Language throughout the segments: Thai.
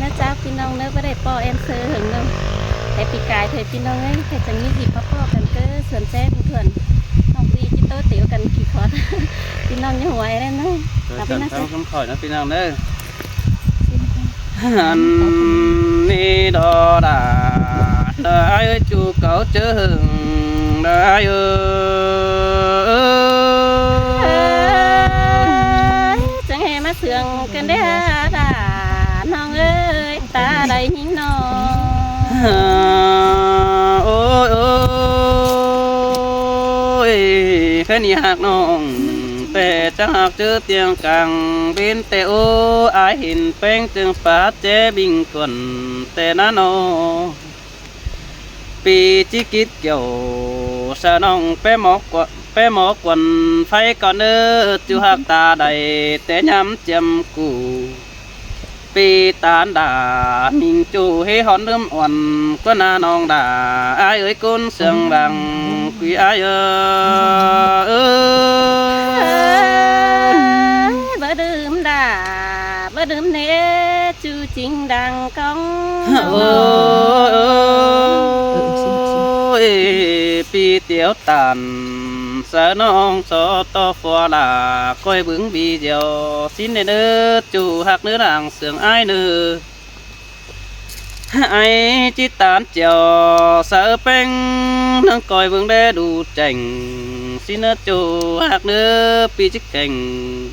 นะจ๊ะพี่น้องเนื้อไม่ได้ปอแอนเซอร์หึงเนาะแต่ปีกายเธอพี่น้องเอ้ยแต่จะมีหยิบพ่อกันก็ส่วนแจ้งเพื่อนน้องปีจิโตติ๋วกันกี่คอร์ พี่น้องยังหวยได้เนาะ Rồi cần thao không khỏi nó phi nào nữa Hàn đi đò đà Đời ơi chú cậu chớ hừng Đời ơi chẳng hề má sườn cần đế đàน้องเอ้ยตาใดหิ้งนอ Ôi ôi Cái này hạc nông Tệ chắc hạc chữ tiếng càng Bên tệ ô ai hình bánh tương phá chế bình quần Tệ ná nô Vì chỉ kít kiểu Sa nông bé mọc quần Phải còn ơ chú hạc ta đầy Tệ nhắm châm củ Vì tán đà mình chủ hế hòn đâm oằn Quá na nong đà ai ơi con sương bằng quý ai Bơ đơm đà bơ đơm nế chú chính đằng công ơi vì tiểu tàn sợ nong so to phò là coi bướng vì diều xin đến ơ chủ hạc nữ đàng sương ai nữ ai chỉ tán chiều sợ bánh nâng coi vương đê đủ chành xin ơ chủ hạc nữ pi chích cảnh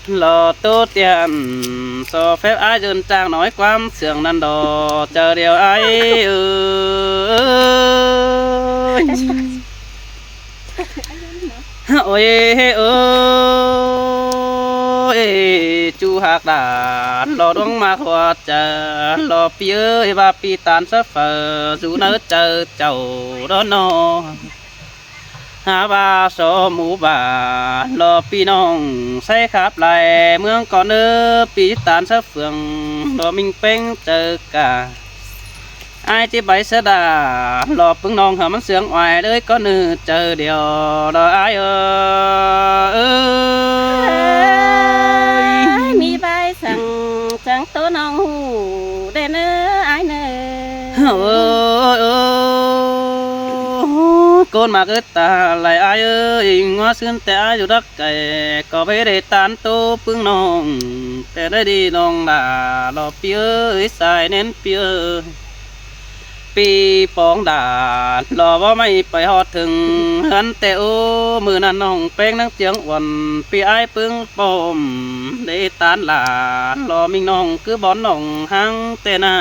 lò tô tiền so phép ai dân trang nói quam sương năn đò chờ điều ai ôi ôi chú hạc đà lò đuông mà hoa chờ lò pi ơi và pi tàn sắp phở dù nỡ chờ chầu đó nó hà ba số mũ bà lò pi nong say khắp lại mương con ơ pi tàn sắp phường lò mình bánh chờ cả ai chỉ bay sẽ đà lò bưng non hầm ăn sướng ngoài đời có nữ chờ điều đó ai ơi mi bayสั่งchẳng tố non hù đen ơ ai nơ con mà cứ ta lại ai ơi ngoa xương té ai dù đất cày có về để tán tô bưng non té đây đi non là lò pi ơi xài nên pi ơiปีปองด่ารอว่าไม่ไปหอดถึงหันแต่โอ้มือนั้นน้องแป้งนั่งเจียงวันปีไอ้ปึ้งปอมได้ตานหลารอมิงน้องคือบอนน้องหังแต่นา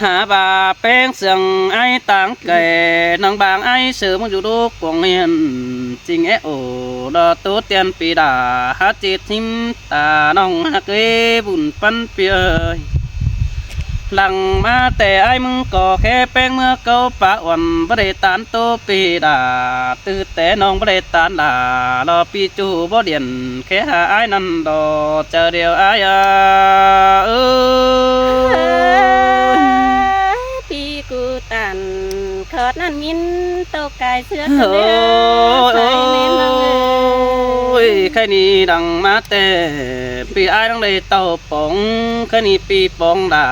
หาบาแป้งเสียงไอ้ต่างแก่น้องบางไอ้เสือมันอยู่ดูกวงเฮียนจริงโอ้รอตัวเตียนปีด่าหาจิตทิมตาน้องหักเอบุญปันเปียหลังมาแต่ไอ้มึงก็แค่แป้งเมื่อเกาปะวันบ่ได้ตานโตปีดาตื่นแต่น้องบ่ได้ตานลารอปีจูบ่เดียนแค่หาไอ้นั่นดอเจอเดียวไอ้ปีกูตันขอดนั่นมินโตกายเสื้อทะเลใส่เน้นน้องเอ้ย ใครนี่ดังมาแต่ปีไอ้ต้องได้เต่าป่องใครนี่ปีปองดา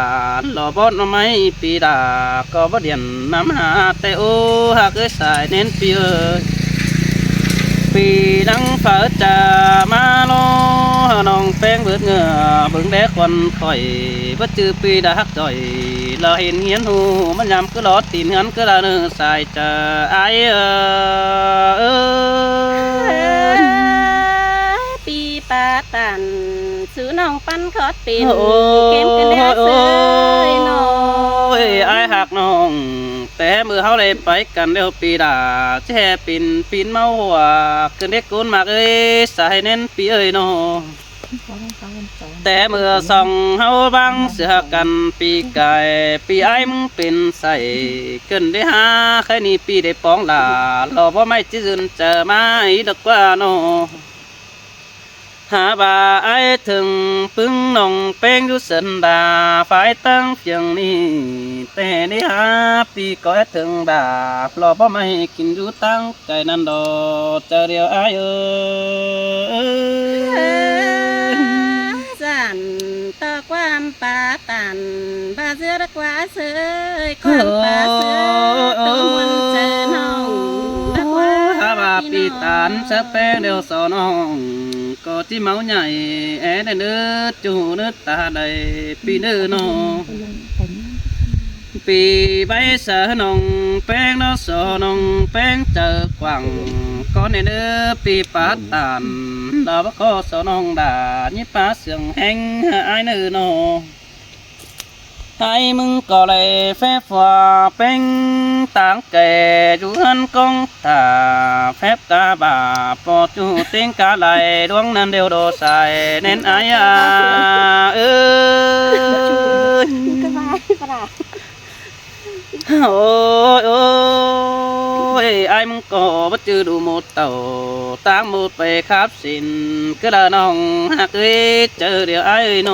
หล่อบอดมาไม่ปีดาก็บ่เดียนน้ำหาแต่โอ้หากเอ้ยสายเน้นปีเอ้ยปีนังฝาจะมาโลน้องแป้งเบิดเหงื่อเบิ่งแดกควันข่อยบ่จือปีดาฮักจ่อยเราเห็นเหียนหูมันยำก็รอตีนหันก็ละเนื้อสายจะไอ้ปีปาตันซื้อน้องปั้นขอตีนเกมกันได้เสื้อน้องไอ้หักน้องแต่มือเขาเลยไปกันเร็วปีดาแช่ปินเมาหัวเกินเด็กกูนมากเอ้ยสายเน้นปีเอ้ยน้องแต่เมื่อส่องเฮาบังเสือกันปีไก่ปีไอ้มึงเป็นใส่เกินได้หาใครนี่ปีได้ปองลารอว่าไม่จืดเจอมาอีดกว่าน้องหาบาไอ้ถึงปึ้งน้องแป้งอยู่สันดาฝ่ายตั้งเพียงนี้แต่ได้หาปีก็ถึงดารอว่าไม่กินอยู่ตั้งใจนั่นดอเจอเดียวไอ้จัน ต่อความปาตันบาเสือรักว่าเสยความปาเสือตัวมันเจอน้องรักว่า ถ้าว่าปีตานสักแป้งเดียวสอน้องก็ที่เมาใหญ่แอได้เนื้อจูเนื้อตาได้ปีเนื้อน้องปีใบเสือน้องแป้งน้อสอน้องแป้งเจอกว่างก็ในเนื้อปีปาตานดาวก็สอน้องด่ายี่ป้าเสียงแห้งไอ้เนื้อน้องไอ้มึงก็เลยแฝงฟ้าเป็นต่างแก่จูหันกองตาแฝบกาบาปอจูเต็งกาไหลดวงนั้นเดียวโดใส่เน้นอายาเอ้ย ก็ไว้ปลา โอ้ยโอ้ยไอ้มึงก็บ่จือดูหมดเต่าตางหมดไปครับสินก็ละน้องหักเอ้ยเจอเดี๋ยวไอ้โน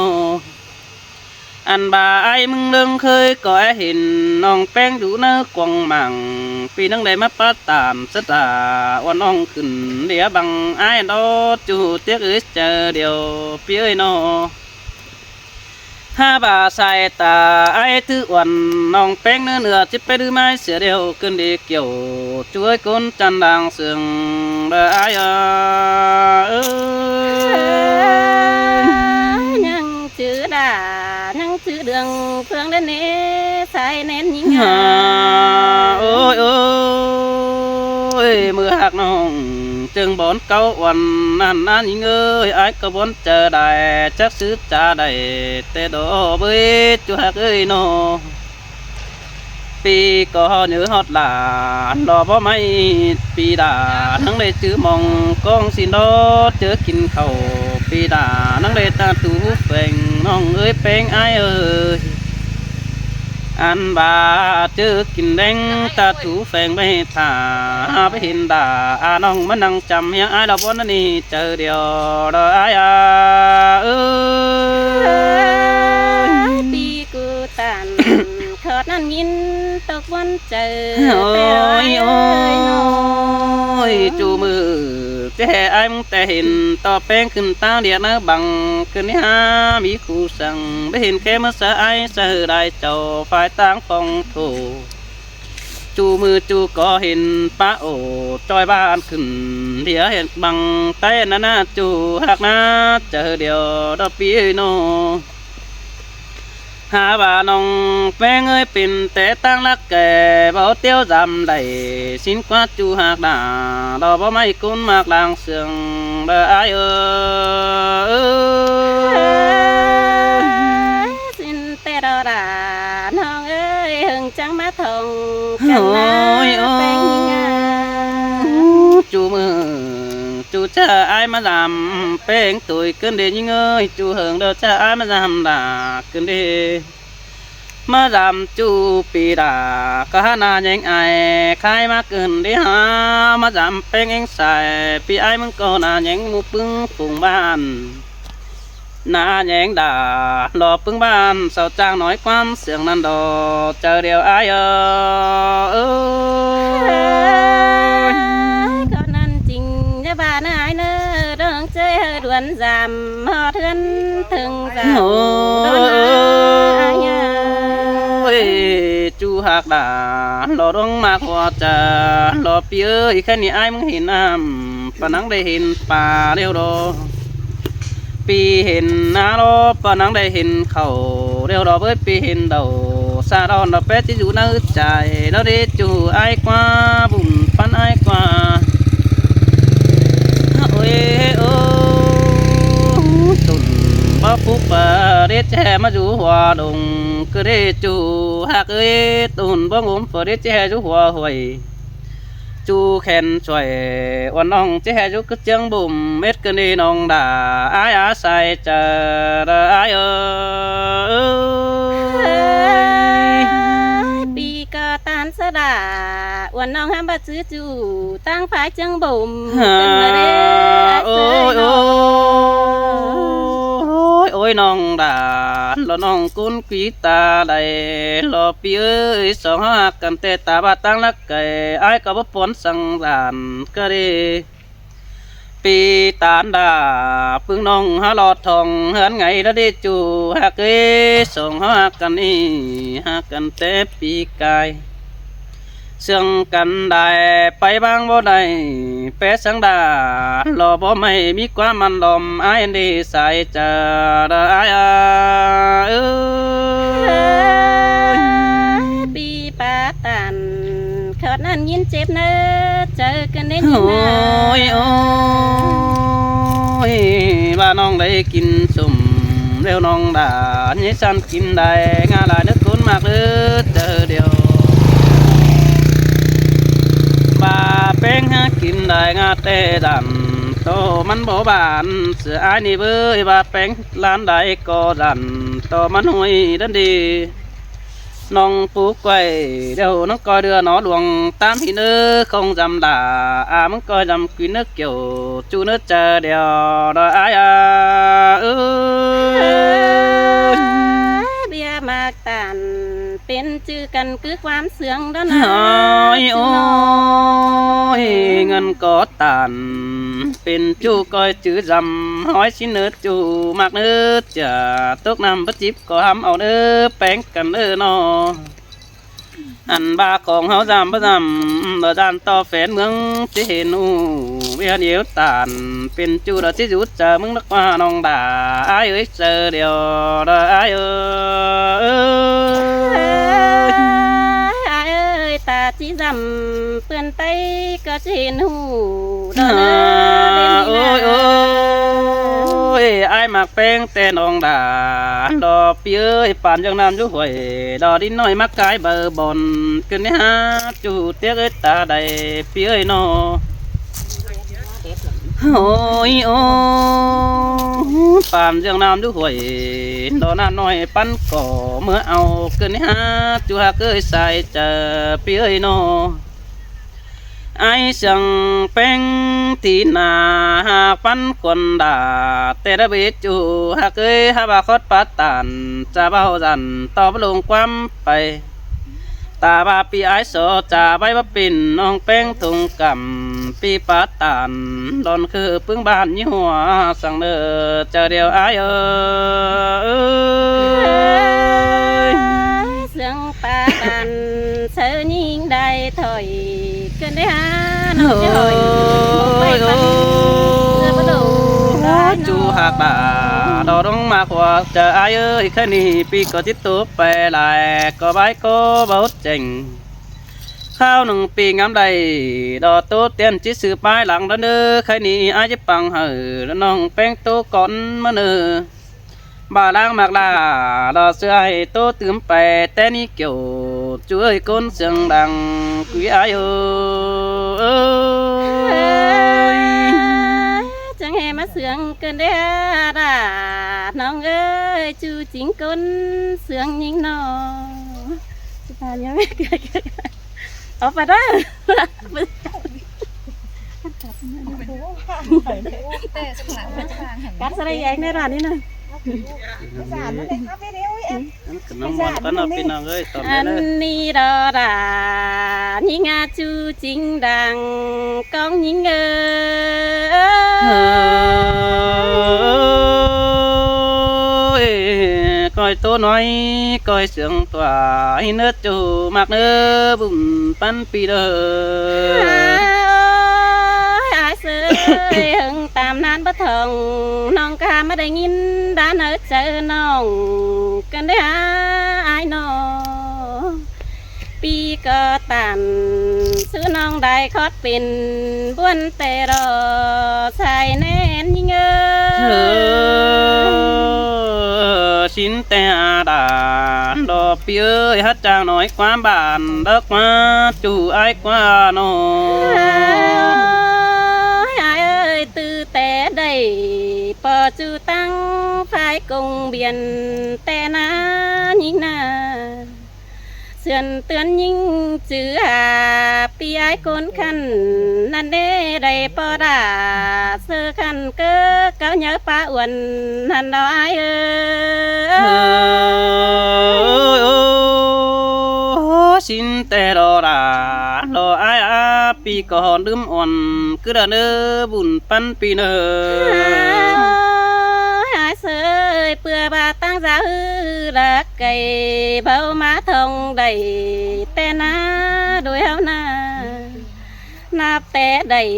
อันบ่าไอ้มึงเรื่องเคยก็เห็นน้องแป้งอยู่เนื้อกวงมังปีนังได้มาปะตามสตาว่าน้องขึ้นเดี๋ยวบังไอ้ดอจูเตี้ยเอ้ยเจอเดี๋ยวเปี้ยน้อถ้าบ่าใส่ตาไอ้ถือวันน้องแป้งเนื้อเนื้อจิบไปดื้อไม้เสียเดียวขึ้นดีเกี่ยวช่วยคนจันดังเสียงเด้อไอ้เอ้ย ยังชื่อด่ายังชื่อเดืองเพื่องเด่นเนใส่เน้นยิง ฮ่าโอ้ยโอ้ยมือหักน้องจึงบอนเก้าวันนั่นนั่นยิงเอ้ยไอ้ก็บอนเจอได้จักซื้อจ่าได้แต่ดอกเบ้ยจูหักเอ้ยน้อปีก็เหนือฮอดหลานรอเพราะไม่ปีด่าทั้งเลยจื้อมองกองสินดอเจอกินข้าวปีด่าทั้งเลยตาตูแฝงน้องเอ้ยแป้งไอ้เอ้ยอันบาเจอกินแดงตาถูแฝงไปถาไปเห็นด่าน้องมันนั่งจำยังไอ้ดอกบอนนี่เจอเดียวดอกไอ้เอ้ย ปีกูตันขอดนั่นยินตกวันเจอ โอ้ยโอ้ยจูมือแต่ไอ้มึงแต่เห็นต่อแป้งขึ้นตาเดียนะบังขึ้นนี่ฮะมีครูสั่งไปเห็นแค่เมื่อสายเสือได้เจ้าฝ่ายต่างฟองโถจูมือจูก็เห็นป้าโอจอยบ้านขึ้นเดี๋ยวเห็นบังใต้นั่นนะจูหักนะเจอเดียวดอกปีโนหาว่าน้องแป้งเอ้ยเป็นแต่ตั้งรักแก่เบาเตี้ยวจำได้สินกว่าจูหักด่าเราบ่ไม่คุ้นมากลางเสียงเด้อไอ้เอ้ย สินแต่ดอดาน้องเอ้ยหึงจังมาทง โอ้ กันนะ ยโอ้ เป็นงาย จูมือจูเจอไอ้มาดำแป้งตุยขึ้นเดียยิ่งเอ้ยจูเหิงเด้อเจอไอ้มาดำด่าขึ้นเดียมาดำจูปีด่าก็หานาแยงไอใครมาเกินเดียหามาดำแป้งเองใส่ปีไอ้มึงก็นาแยงหมูปึ้งฝูงบ้านนาแยงด่ารอปึ้งบ้านเสาจางน้อยความเสียงนั้นดอเจอเดียวไอ้เอ้ย ก็นั่นจริงจะบานายเนอเรื่องเจ้ด่วนจำหอเทือนถึงจำ โอ้ โดนอายา ยจูหักด่ารอร้องมากว่าจะรอปีเอ้ยแค่นี้ไอ้มึงเห็นน้ำปะนังได้เห็นป่าเร็วรอปีเห็นนาโลปะนังได้เห็นเขาเร็วรอเอ้ยปีเห็นเดาซาดอนเราเป็ดที่อยู่ในใจเราได้จูไอ้กว่าบุญปันไอ้กว่าโอ้ยโอ้ตุนบ่ฟุกบ่ได้แจมาอยู่หัวดงก็ได้จูหักเอ้ยตุนบ่งมบ่ได้แจอยู่หัวหวยจูแขนช่วยวันน้องแจอยู่ก็เจียงบุ่มเม็ดกันดีน้องด่าอายอาศัยเจออายเอ้ย ปีก็ตานสะดาวันน้องห้ามบัดซื้อจูตั้งฝายจังบ่ม ฮ่า กันมาเด้ โอ้ยโอ้ยโอ้ยน้องด่าแล้วน้องกุนกีตาได้รอปีเอ้ยสองหักกันแต่ตาบาตั้งลักไก่ไอ้ายก็บ่ปนสังสารก็ได้ ปีตานดาพึ่งน้องหาหลอดทองเฮือนไงแล้วได้จูฮักเอ้ส่งฮักกันนี่ฮักกันแต่ปีกายเสื่องกันได้ไปบางบ่ได้แปะสังดารอบ่ไม่มีความมันลมอายดีใส่จะได้เอ้ย ปีปาตันเขานั้นยินเจ็บเนอเจอกันได้ โอ้ ยินนะ ยโอ้ยว่าน้องได้กินสุ่มเร็วน้องด่านี่ฉันกินได้งาลายนึกคุ้นมากเลยเจอเดียวบาเป้งหากินได้งาเตดันโตมันบ่บานเสืออายนี่เบ้ยบาเป้งล้านใดก็ดันโตมันห่วยดันดีน้องปลูกไว้เดี๋ยวน้องก็เดือน้อหลวงตามพี่เนื้อkhôngจำด่ามึงก็จำquý nước kiểu chú nước chờ đèo đòi aiเอ้ย เบียมากตันเป็นชื่อกันคือความเสืองด้าน โอ้ยโอ้ยเงินก็ตานเป็นchú coi chữ dầm hỏi xin nước chú mặc nước chờ tốt năm bất chip có hâm ảo nước bén cần nước nó อันบาของเฮาจำประจำดานต่อแฟนเมืองจะเห็นอูเวียเดียวตานเป็นจูดที่จุดเจอมึงนักว่าน้องด่าอ้ายเอ้ยเจอเดียวด่าอ้ายเอ้ย เอ้ยตาจีจำเปื้อนไตก็จะเห็นหูดอ โอ้ยโอ้ยอ้ายมักแป้งแต่น้องด่าดอปีเอ้ยป่านยังน้ำจุ่วยดอดินน้อยมักกายเบอร์บนขึ้นนี่ฮะจูเตี้ยเอ้ยตาใดปีเอ้ยนอ โอ้ยโอ้ปามเรื่องน้ำดูห่วยดอกน้ำน้อยปั้นก่อเมื่อเอาเกินฮะจูหาเคยใส่เจอปีเอ้ยโนไอ้สังเป็นที่นาหาปั้นคนด่าแต่ระเบิดจูหาเคยหาบาคอดปัตตันจะเบาจันตอบลงความไปตาบาปีไอโซจ่าใบว่าปิ่นน้องแป้งถุงกำปีปาตานดอนคือปึ้งบ้านยี่หัวสั่งเด้อเจอเดียวไอเอ้ย เสียงปาตันเธอยิงได้ถอยเกินได้หาน้องจะหอยไปปันเธอประดูได้น้อง จูหากด่าดอต้องมากกว่าเจอไอเอ้ยแค่นี้ปีก็ติดตัวไปหลายก็ใบก็เบาเจ๋งข้าวหนึ่งปีงามใดดอโตเตียนจิสืบไปหลังแล้วเด้อใครนี่อาจจะปังเหอแล้วน้องแป้งโตก่อนมาเด้อบาล้างมากลาดอเสื้อให้โตตื่มไปแต่นี่เกี่ยวช่วยคนเสียงดังกุยอายเอ้ย จังแห่มาเสืองเกินได้ด่าน้องเอ้ยจูจริงก้นเสืองยิงน้องจะตายยังไม่เกิดเอาไปได้ แต่สถานพระจางแห่ง กัดสไลด์แยกในร้านนี้นะ สารมันเป็นคาเฟ่เดียวเอง น้องมันก็นอนพี่น้องเอ้ยตอบ อั ได้ น เลย นี้ดอด่ายิงอาจูจริงดังกองยิงเอ้ เฮ้ ย ยก้อยตัวน้อยก้อยเสียงตัวให้เนื้อจูมากเนื้อบุ่มปันปีเด้อ อายเสือหึงตามนานบ่ทองน้องกาไม่ได้ยินด้านเอิดเจอน้องกันได้หาอายน้องปีก็ตันซื้อน้องได้คอดเป็นบ้วนแต่รอใส่แน่นยิงเอ้ เธอชินแต่ดาดอกปีเอ้ยฮัดจางน้อยความบานเลิกมาจูไอ้กว่าน้อง อายเอ้ยตื่แต่ได้ปอจูตั้งภายกงเบียนแต่นายิงนาเสื่อนเตือนยิงจือหาปีไอ้คนขันนั่นเด้ได้ปอดาเสือขันเก้อเก้าเนื้อป้าอ้วนหันดอกอายเอ้ เฮ้ย ย โอ้ชินแต่รอดา รอไอ้ปีก่อนลืมอ่อน cứ đàn ơ bùn pan pin ơ ai sơi bừa bà tăng giá hư đã cày bao má thông đầy tên á đôi áo na nạp té đầy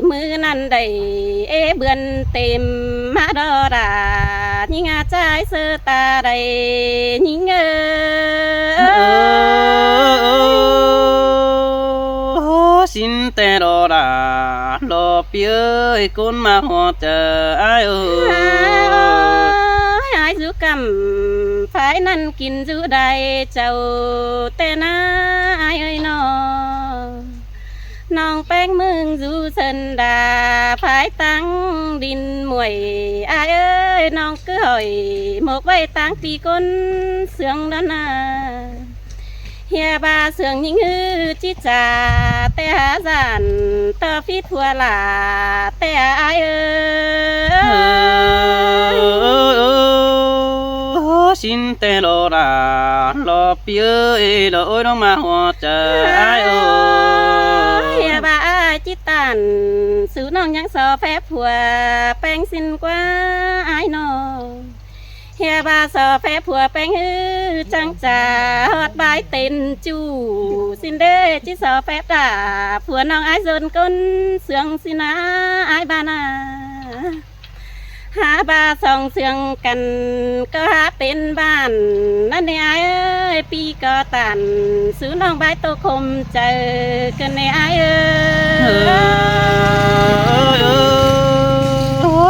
mưa năn đầy ê bươn tìm má đo đà nhưng trái sơ ta đầy nhưng xin tè đo đà lo bia con mà họ chờ ai ai giữ cầm phải năn kín giữ đầy chầu tên ai ơi nó nong bánh mừng du sơn đà phải tăng đinh muội ai ơi nong cứ hỏi một vây tăng thì con sướng đó na Hia ba sướng những hư chi trà te há giản tơ phít thua là te ai xin tè lo đà lo bia lo ôi nó mà họ chờ ai Hia ba ai chi tàn sứ nong nhang so phép thua bánh xin quá ai nó Hia ba so phép phùa bánh hư trăng trà hót bái tên chủ xin đê chỉ so phép đà phùa nong ai dồn con sương xin á ai ba na há ba song sương cần cơ há tên bànนั่นนี่ai ơi pi cơ tàn sứ nong bái tô khom chờ cần này ai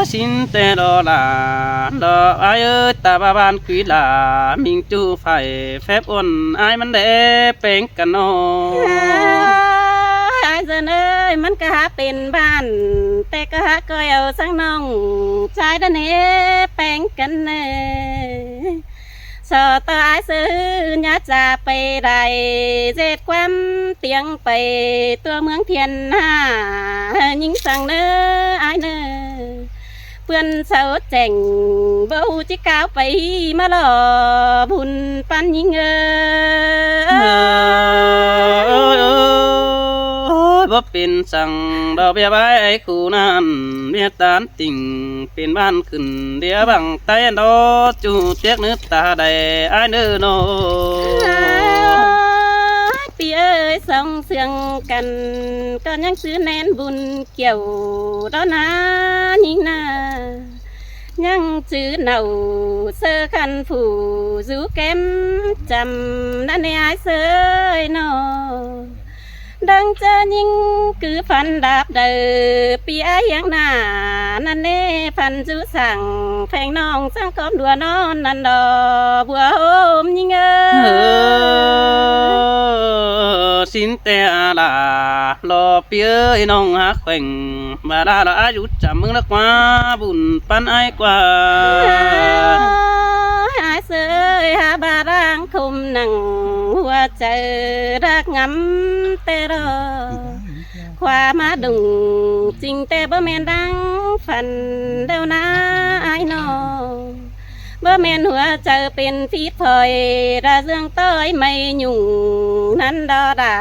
xin tè đo là ai ơi ta ba ban quý là mình chú phải phép ôn ai mình để bén cần nó ai dân ơi mình cả háเป็นบ้านแต่ก็หาก็เอาสังน้องชายด้านนี้แป้งกันเนสอต่อไอ้ซื้อญาจะไปได้เจ็ดความเตียงไปตัวเมืองเทียนหายิงสั่งเนไอ้เนเพื่อนเสาแจ่งเบาจิก้าวไปมาหล่อบุญปันยิงบ่เป็นสั่งดอกเบี้ยใบไอ้คู่นั้นเมียตานติ่งเป็นบ้านขึ้นเดียบังไต้ดอจูเตียกนึกตาใดไอ้เนื้อโนปีเอ้ยส่งเสียงกันก็ยังซื้อแนนบุญเกี่ยวดอนะนี่นายังจื้อเนาเสื้อคันผู้จูแก้มจำนั่นไอ้เสื้อเนาดังเจอยิงคือฟันดาบเดือปีไอ้ยังหน้านั่นเน่ฟันจูสั่งแพงน้องสังกอมดัวนอนนันดอบัวโฮมยิงxin tè là lo bia nong há khoảnh mà đã là ai rút chạm mừng nó quá buồn pan ai quá ai sơi ha ba đang khum nằng hoa chờ đắc ngắm tê rò khoa má đùng trình tê bơ men đang phần đeo na ai nọ bơ menหัวเจอเป็นฟีดพลอยระเรื่องต้อยไม่ยุ่งนั้นดอดา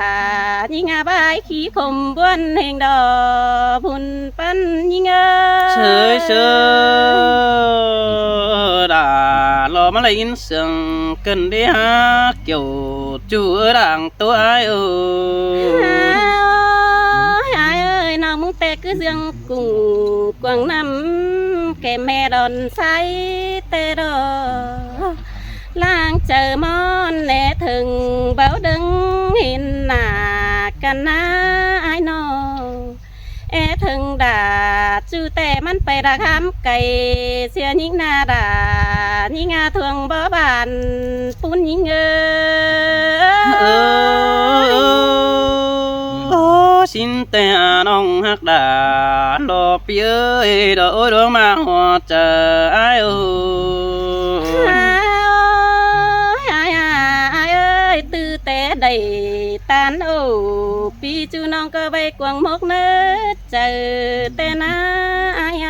ยิงอาบายขี้คมบ้วนเฮงดอบุญปันยิงchơi chơi đã lo mà lấy in sương cần đi ha kiểu chú ở đảng tôi ai ai ơi nào muốn tè cứ dương cùng quảng năm kèm mẹ đòn say tê đò lang chờ món lẽ thường báo đứng hình nà cần na ai nọ e thường đà chú tèมันไปรักห้ำไก่เสียยิ่งนาดายิ่งอาทวงบ่บานปุ้นยิ่งxin tè nong hắc đà lo bia đôi đôi mà họ chờ ai ai ơi tư té đầy tan ô pi chú nong cơ bay quăng mốc nết chờ té na ai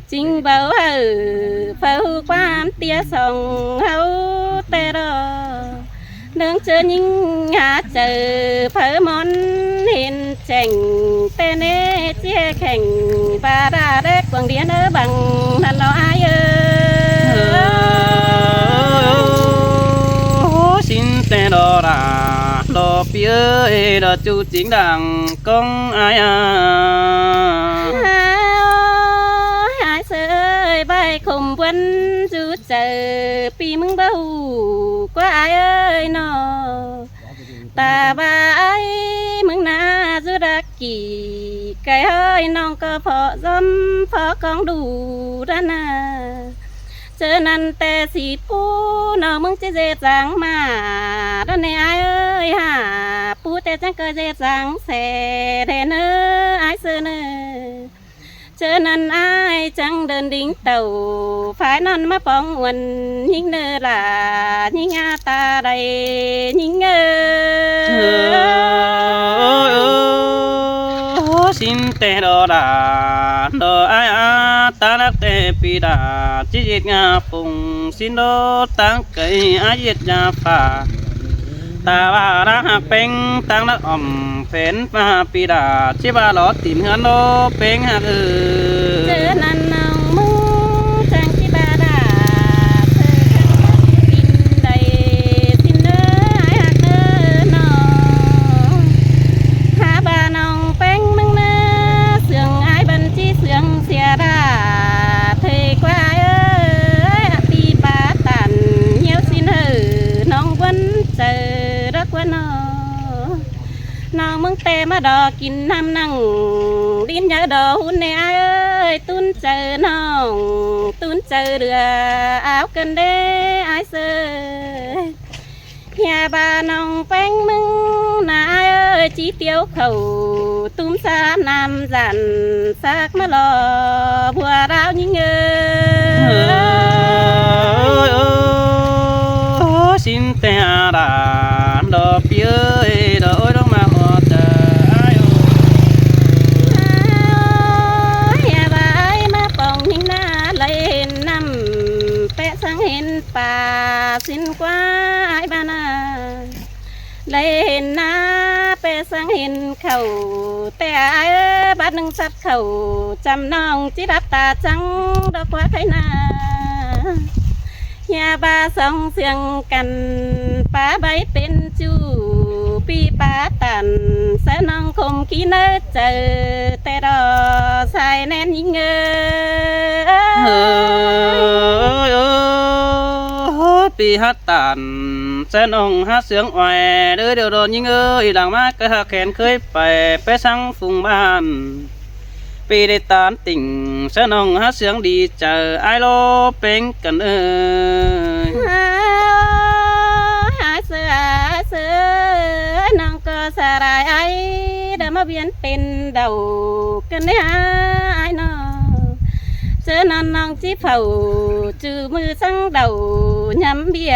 chính bảo hờ phâu quan tia sòng hâu té đó nương chơi những hạ chờ phở món hiền chành té แต่เน่เจี๊ยแข่งบาดาเด็กกวางเดียนบังนั่นเราอายxin tè đò đà đò phía đò chú chính đàng công ai à ai sơi bay cùng quân chú chờ pi mừng bầu qua ai ơi nó ta ba ai mừng na chú đã kỳ cái ơi non có phò dâm phò con đủ ra na cho nên ta xịt pu nó mừng chế dễ dàng mà đó này ai ơi hả pu ta chẳng cơ dễ dàng xe để nữa ai sơ nữa cho nên ai chẳng đơn đính tàu phải non mà bóng quần nhưng nữa là nhưng ta đây nhưng xin tè đò đà đò ai à ta đắc tè pi đà chỉ giết ngà phùng xin đô tăng cây ai giết nhà phà ta ba đãหักเป็งtăng đắc ẩm phèn và pi đà chỉ ba lót tìm hơn đôเป็งหักcho nên mong chẳng chỉ ba đà tin đầy tin nữa ai hạt nữa nó ha ba nongเป็งmừng nè sương ai bận chi sương xia ra thầy qua ơi đi ba tàn nhiều xin hử nong vẫn chờ rất quá nó mừng tè mà đò kín nam năng điên nhớ đò hun nè ai ơi tuôn chờ nong tuôn chờ đưa áo cần đế ai sơ nhà bà nong bánh mừng nà ai ơi chỉ tiêu khẩu túm xa nam dàn xác mà lò bùa ráo những xin tè đà đò phía đò ôi đó mà họ chờ ai nhà bà ai mà bồng hình na lấy năm bé sáng hình bà xin qua ai bà na lấy na bé sáng hình khẩu té ai bắt nâng sát khẩu chăm nong chỉ đáp ta trắng đó quá thấy na nhà bà song xiềng cằn phá bay bên chu pi phá tàn sẽ nong không khí nỡ chờ té đò sai nên những pi hát tàn sẽ nong hát sướng oai đứa điều đồ những ơi đằng má cái hạ khen khơi phải sang phùng ban pi để tán tình sẽ nong hát sướng đi chờ ai lo bên cần ơi ai sơ nong có xa đài ai đã mà biến tên đầu cần ai nó chớ non nong chỉ phẩu trừ mưa sang đầu nhắm bia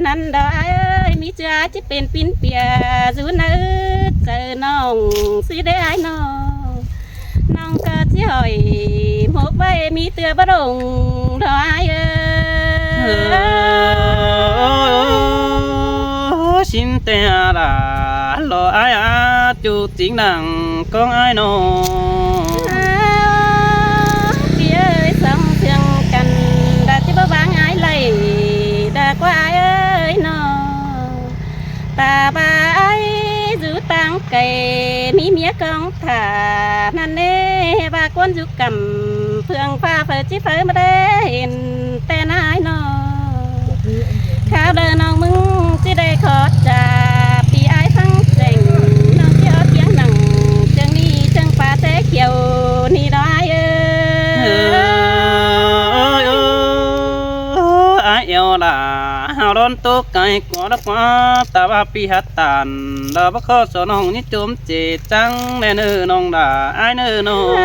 năn đó ai ơi mi chưa ai chỉ bên pin bia dù nỡ chờ nong xí để ai nó nong cơ chỉ hỏi một bay mi tưa bắt đồng đó ai xin tè là lo ai à chú chính đằng con ai nó qua ai ơi nó ta ba ai giữ tăng cây mi mía con thả nan nê ba con giữ cầm phương pha phở chỉ phở mà đê hiện tên ai nó khao đời nó mừng chỉ đây khó trà vì ai thăng trình nó chỉ ở tiếng nằng chân đi chân pha thế chiều ni đó ai yêu là hào đón tốt cái quá đó quá ta ba pi hát tàn đó bác khó số nông như chôm chè trắng nên nông đã ai nơ nô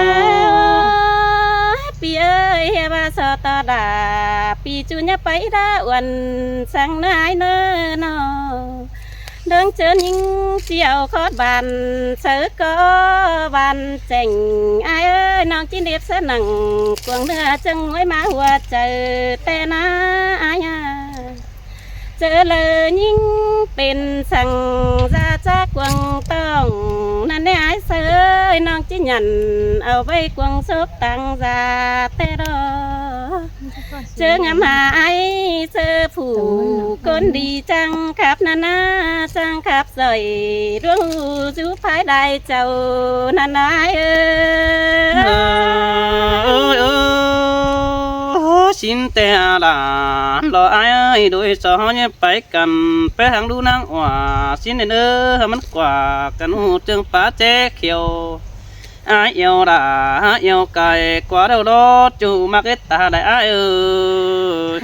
pi ơi he ba sợ ta đã pi chú nhá bay đã uẩn sang nơi ai nơ nó đứng chân những chiều khót bàn sớ có bàn chành ai ơi non chín đẹp sẽ nặng quần nửa chân mới má hùa chờ tên ai à chờ lời những bên sang ra cha quần tông nên ai sơ ơi non chỉ nhận ở vây quần xốp tăng ra tê đó chớ ngắm hái chớ phủ con đi trăng khắp na trăng khắp rồi ruộng chú phái đại chầu ơi ơi xin tè là lo ai đôi gió nhé phải cần phải hàng đu năng hòa xin đến mất quả cần hú trường phá chế khiêu ai yêu đã yêu cài quá đâu đó chủ mà cái ta đại ai ơi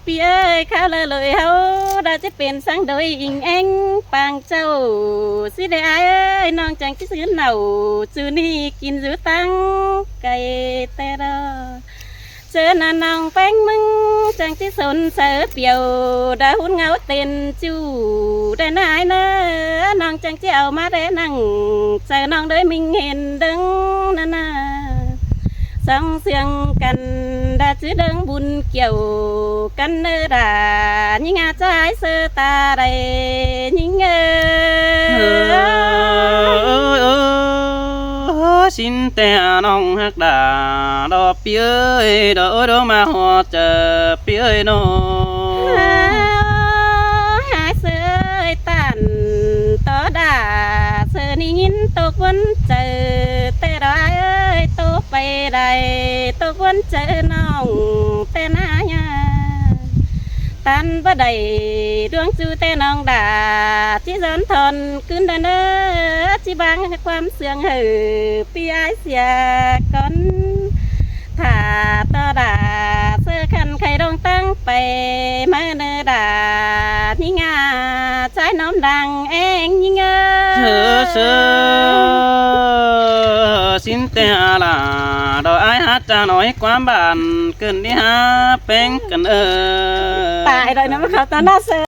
พี่เอ้ยข้าเลยเฮาได้จะเป็นสังโดยอิงเอ็งปางเจ้าสิได้อายเอ้ยน้องจังที่ซื้อเหนาจือนี่กินจือตั้งไก่แต่รอเจอหน้าน้องแป้งมึงจังที่สนเสือเปียวได้หุ่นเงาเต้นจูได้นายเนอน้องจังที่เอามาได้นั่งเจอน้องโดยมิงเห็นดึงนั่นน่ะsong xiềng cần đã chứ đơn buồn kiểu cần nơ đà nhưng trái sơ ta đây nhưng xin tè nong hắc đà đò phía đỡ đó mà họ chờ phía nó hai sơ tàn to đà sơ ni nhìn tôi vẫn chờ tê đó ơi tôiไปได้ตัวคนเจอน้องแต่หน้าญาตันบ่ได้ดวงจูแต่น้องด่าที่ซ้อนทนขึ้นเด้อที่บางความเสื่องหือพี่ไอเสียก่อนถ้าต่อด่าเสื้อคันใครดงตั้งไปมาเนื้อด่านี่งาใช้น้อมดังเองยิ่งxin tè là đòi ai hát cha nói quá bàn cần đi ha bén cần tại rồi nó mới khảo tao nó sơ